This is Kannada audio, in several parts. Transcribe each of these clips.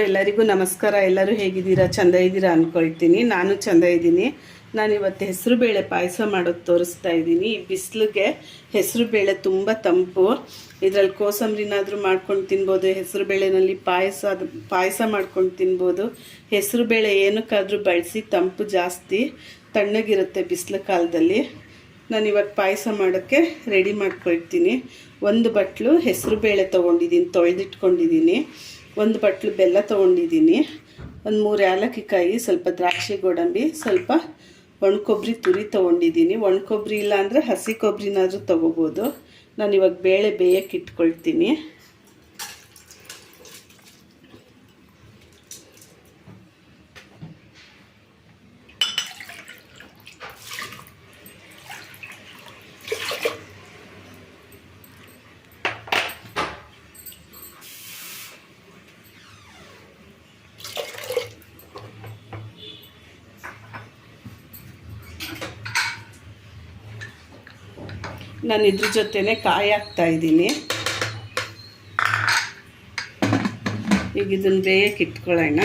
ಎಲ್ಲರಿಗೂ ನಮಸ್ಕಾರ. ಎಲ್ಲರೂ ಹೇಗಿದ್ದೀರಾ? ಚಂದ ಇದ್ದೀರಾ ಅಂದ್ಕೊಳ್ತೀನಿ. ನಾನು ಚಂದ ಇದ್ದೀನಿ. ನಾನಿವತ್ತು ಹೆಸರು ಬೇಳೆ ಪಾಯಸ ಮಾಡೋದು ತೋರಿಸ್ತಾ ಇದ್ದೀನಿ. ಈ ಬಿಸಿಲಿಗೆ ಹೆಸರು ಬೇಳೆ ತುಂಬ ತಂಪು. ಇದರಲ್ಲಿ ಕೋಸಂಬರಿನಾದರೂ ಮಾಡ್ಕೊಂಡು ತಿನ್ಬೋದು, ಹೆಸರು ಬೇಳೆನಲ್ಲಿ ಪಾಯಸ ಮಾಡ್ಕೊಂಡು ತಿನ್ಬೋದು. ಹೆಸರು ಬೇಳೆ ಏನಕ್ಕಾದರೂ ಬಳಸಿ, ತಂಪು ಜಾಸ್ತಿ, ತಣ್ಣಗಿರುತ್ತೆ ಬಿಸಿಲು ಕಾಲದಲ್ಲಿ. ನಾನಿವಾಗ ಪಾಯಸ ಮಾಡೋಕ್ಕೆ ರೆಡಿ ಮಾಡ್ಕೊಳ್ತೀನಿ. ಒಂದು ಬಟ್ಲು ಹೆಸರು ಬೇಳೆ ತೊಗೊಂಡಿದ್ದೀನಿ, ತೊಳೆದಿಟ್ಕೊಂಡಿದ್ದೀನಿ. ಒಂದು ಬಟ್ಲು ಬೆಲ್ಲ ತೊಗೊಂಡಿದ್ದೀನಿ. ಒಂದು 3 ಏಲಕ್ಕಿಕಾಯಿ, ಸ್ವಲ್ಪ ದ್ರಾಕ್ಷಿ ಗೋಡಂಬಿ, ಸ್ವಲ್ಪ ಒಣ ಕೊಬ್ಬರಿ ತುರಿ ತೊಗೊಂಡಿದ್ದೀನಿ. ಒಣ ಕೊಬ್ಬರಿ ಇಲ್ಲ ಅಂದರೆ ಹಸಿ ಕೊಬ್ಬರಿನಾದರೂ ತೊಗೋಬೋದು. ನಾನಿವಾಗ ಬೇಳೆ ಬೇಯಕ್ಕೆ ಇಟ್ಕೊಳ್ತೀನಿ. ನಾನು ಇದ್ರ ಜೊತೆನೇ ಕಾಯಿ ಹಾಕ್ತಾಯಿದ್ದೀನಿ. ಈಗ ಇದನ್ನು ಬೇಯಕ್ಕೆ ಇಟ್ಕೊಳ್ಳೋಣ.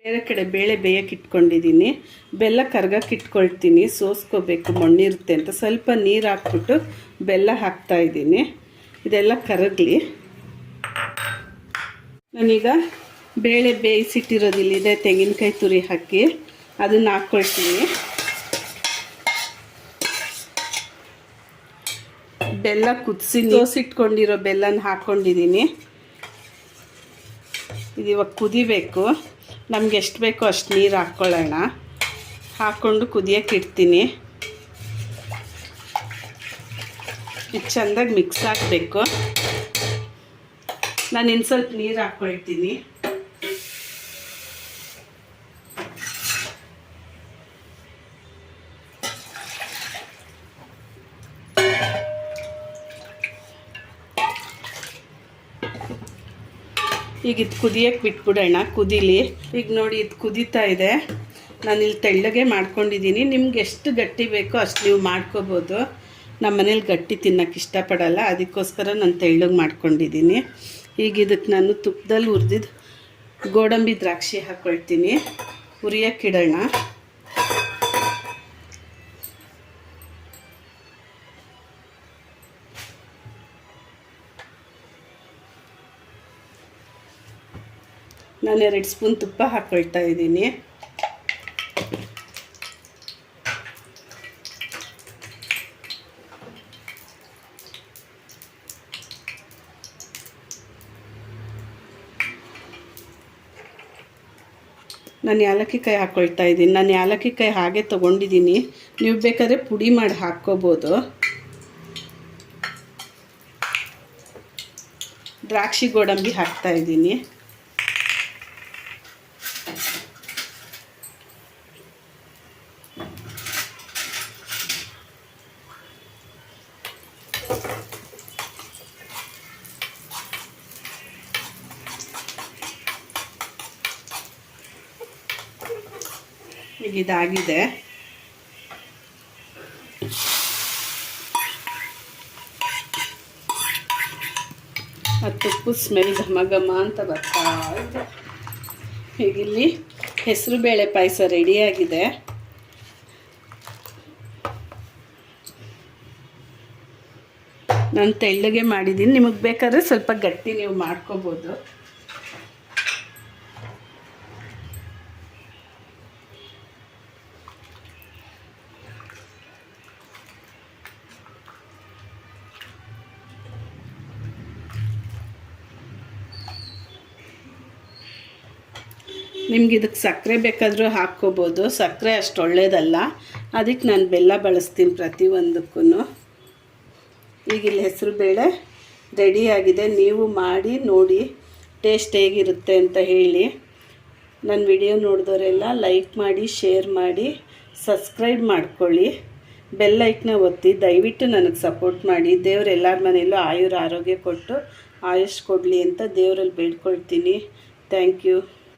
ಬೇರೆ ಕಡೆ ಬೇಳೆ ಬೇಯಕ್ಕೆ ಇಟ್ಕೊಂಡಿದ್ದೀನಿ. ಬೆಲ್ಲ ಕರ್ಗಕ್ಕೆ ಇಟ್ಕೊಳ್ತೀನಿ, ಸೋಸ್ಕೋಬೇಕು, ಮಣ್ಣಿರುತ್ತೆ ಅಂತ. ಸ್ವಲ್ಪ ನೀರು ಹಾಕ್ಬಿಟ್ಟು ಬೆಲ್ಲ ಹಾಕ್ತಾಯಿದ್ದೀನಿ. ಇದೆಲ್ಲ ಕರಗಲಿ. ನಾನೀಗ ಬೇಳೆ ಬೇಯಿಸಿಟ್ಟಿರೋದಿಲ್ಲಿದೆ, ತೆಂಗಿನಕಾಯಿ ತುರಿ ಹಾಕಿ ಅದನ್ನು ಹಾಕ್ಕೊಳ್ತೀನಿ. ಬೆಲ್ಲ ಕುದಿಸಿ ಸೋಸಿಟ್ಕೊಂಡಿರೋ ಬೆಲ್ಲನ ಹಾಕ್ಕೊಂಡಿದ್ದೀನಿ. ಇದು ಇವಾಗ ಕುದಿಬೇಕು. ನಮ್ಗೆ ಎಷ್ಟು ಬೇಕೋ ಅಷ್ಟು ನೀರು ಹಾಕ್ಕೊಳ್ಳೋಣ. ಹಾಕ್ಕೊಂಡು ಕುದಿಯೋಕೆ ಇಡ್ತೀನಿ. ಇದು ಚೆಂದಾಗಿ ಮಿಕ್ಸ್ ಆಗಬೇಕು. ನಾನು ಇನ್ನು ಸ್ವಲ್ಪ ನೀರು ಹಾಕ್ಕೊಳ್ತೀನಿ. ಈಗ ಇದು ಕುದಿಯೋಕ್ಕೆ ಬಿಟ್ಬಿಡೋಣ, ಕುದೀಲಿ. ಈಗ ನೋಡಿ, ಇದು ಕುದೀತಾ ಇದೆ. ನಾನಿಲ್ಲಿ ತೆಳ್ಳಗೆ ಮಾಡ್ಕೊಂಡಿದ್ದೀನಿ. ನಿಮ್ಗೆ ಎಷ್ಟು ಗಟ್ಟಿ ಬೇಕೋ ಅಷ್ಟು ನೀವು ಮಾಡ್ಕೋಬೋದು. ನಮ್ಮ ಮನೇಲಿ ಗಟ್ಟಿ ತಿನ್ನೋಕ್ಕೆ ಇಷ್ಟಪಡಲ್ಲ, ಅದಕ್ಕೋಸ್ಕರ ನಾನು ತೆಳ್ಳಗೆ ಮಾಡ್ಕೊಂಡಿದ್ದೀನಿ. ಈಗ ಇದಕ್ಕೆ ನಾನು ತುಪ್ಪದಲ್ಲಿ ಹುರಿದಿದ್ದು ಗೋಡಂಬಿ ದ್ರಾಕ್ಷಿ ಹಾಕ್ಕೊಳ್ತೀನಿ. ಹುರಿಯೋಕ್ಕಿಡೋಣ. ನಾನು 2 ಸ್ಪೂನ್ ತುಪ್ಪ ಹಾಕ್ಕೊಳ್ತಾ ಇದ್ದೀನಿ. ನಾನು ಏಲಕ್ಕಿಕಾಯಿ ಹಾಕ್ಕೊಳ್ತಾ ಇದ್ದೀನಿ. ನಾನು ಏಲಕ್ಕಿಕಾಯಿ ಹಾಗೆ ತೊಗೊಂಡಿದ್ದೀನಿ. ನೀವು ಬೇಕಾದರೆ ಪುಡಿ ಮಾಡಿ ಹಾಕ್ಕೋಬೋದು. ದ್ರಾಕ್ಷಿ ಗೋಡಂಬಿ ಹಾಕ್ತಾ ಇದ್ದೀನಿ. ಈಗ ಇದಾಗಿದೆ. ಆ ತುಪ್ಪು ಸ್ಮೆಲ್ ಘಮ ಘಮ ಅಂತ ಬರ್ತಾ ಇದೆ. ಹೀಗಿಲ್ಲಿ ಹೆಸರು ಬೇಳೆ ಪಾಯಸ ರೆಡಿಯಾಗಿದೆ. ನಾನು ತೆಳ್ಳಗೆ ಮಾಡಿದ್ದೀನಿ. ನಿಮಗೆ ಬೇಕಾದ್ರೆ ಸ್ವಲ್ಪ ಗಟ್ಟಿ ನೀವು ಮಾಡ್ಕೋಬೋದು. ನಿಮ್ಗೆ ಇದಕ್ಕೆ ಸಕ್ಕರೆ ಬೇಕಾದರೂ ಹಾಕ್ಕೋಬೋದು. ಸಕ್ಕರೆ ಅಷ್ಟು ಒಳ್ಳೆಯದಲ್ಲ, ಅದಕ್ಕೆ ನಾನು ಬೆಲ್ಲ ಬಳಸ್ತೀನಿ ಪ್ರತಿಯೊಂದಕ್ಕೂ. ಈಗ ಇಲ್ಲಿ ಹೆಸರು ಬೇಳೆ ರೆಡಿಯಾಗಿದೆ. ನೀವು ಮಾಡಿ ನೋಡಿ, ಟೇಸ್ಟ್ ಹೇಗಿರುತ್ತೆ ಅಂತ ಹೇಳಿ. ನನ್ನ ವಿಡಿಯೋ ನೋಡಿದವರೆಲ್ಲ ಲೈಕ್ ಮಾಡಿ, ಶೇರ್ ಮಾಡಿ, ಸಬ್ಸ್ಕ್ರೈಬ್ ಮಾಡ್ಕೊಳ್ಳಿ. ಬೆಲ್ ಐಕನ್ನ ಒತ್ತಿ ದಯವಿಟ್ಟು ನನಗೆ ಸಪೋರ್ಟ್ ಮಾಡಿ. ದೇವ್ರು ಎಲ್ಲರ ಮನೆಯಲ್ಲೂ ಆಯುರ ಆರೋಗ್ಯ ಕೊಟ್ಟು ಆಯುಷ್ ಕೊಡಲಿ ಅಂತ ದೇವರಲ್ಲಿ ಬೇಡ್ಕೊಳ್ತೀನಿ. Thank you.